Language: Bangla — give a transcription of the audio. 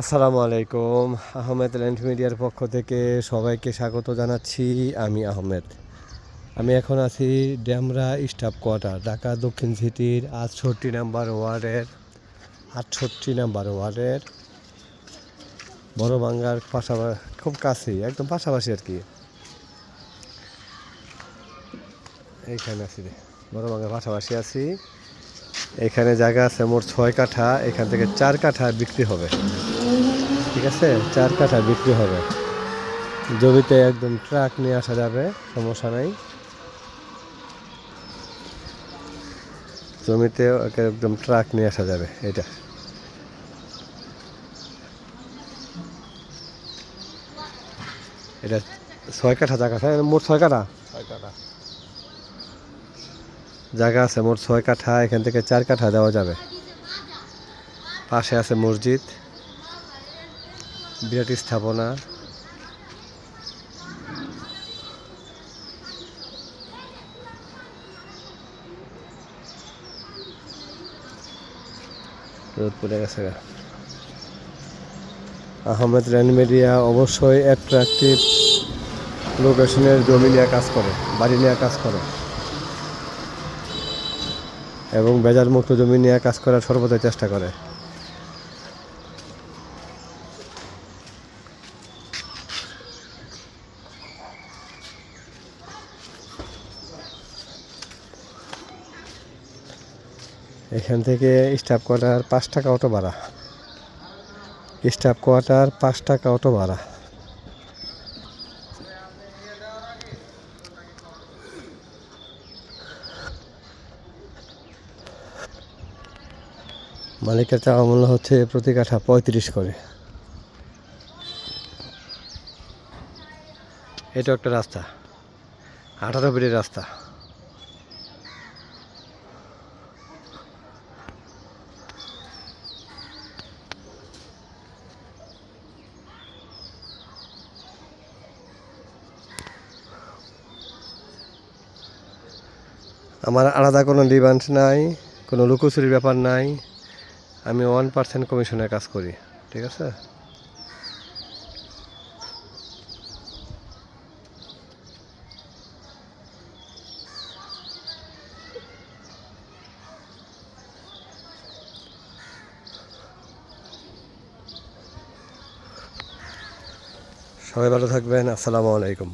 আসসালামু আলাইকুম। আহমেদ ল্যান্ড মিডিয়ার পক্ষ থেকে সবাইকে স্বাগত জানাচ্ছি। আমি আহমেদ। আমি এখন আছি ডেমরা স্টাফ কোয়ার্টার, ঢাকা দক্ষিণ সিটির 68 নম্বর ওয়ার্ডের বড় বাঙ্গার পাশাপাশি, খুব কাছেই, একদম পাশাপাশি আর কি। এইখানে আছি, বড় বাঙ্গার পাশাপাশি আছি। এখানে জায়গা আছে মোট 6 কাঠা। এখান থেকে 4 কাঠা বিক্রি হবে। ঠিক আছে, 4 কাঠা বিক্রি হবে। জমিতে একদম ট্রাক নিয়ে আসা যাবে, সমস্যা নাই। জমিতে একদম ট্রাক নিয়ে আসা যাবে। এটা 6 কাঠা জায়গা আছে, মোট 6 কাঠা জায়গা আছে, মোট 6 কাঠা। এখান থেকে 4 কাঠা দেওয়া যাবে। পাশে আছে মসজিদ, বিরাট স্থাপনা। রোদ পড়ে গেছে। আহমেদ ল্যান্ড মিডিয়া অবশ্যই অ্যাট্রাকটিভ লোকেশনের জমি নিয়ে কাজ করে, বাড়ি নিয়ে কাজ করে এবং বেজার মুক্ত জমি নিয়ে কাজ করার সর্বদা চেষ্টা করে। এখান থেকে স্টাফ কোয়ার্টার 5 টাকা অটো ভাড়া। স্টাফ কোয়ার্টার 5 টাকা অটো ভাড়া। মালিকের চাওয়া মূল্য হচ্ছে প্রতি কাঠা 35 করে। এটা একটা রাস্তা, 18 ফিটের রাস্তা। আমার আলাদা কোনো ডিমান্ড নাই, কোনো লুকোচুরির ব্যাপার নাই। আমি 1% কমিশনে কাজ করি। ঠিক আছে, সবাই ভালো থাকবেন। আসসালামু আলাইকুম।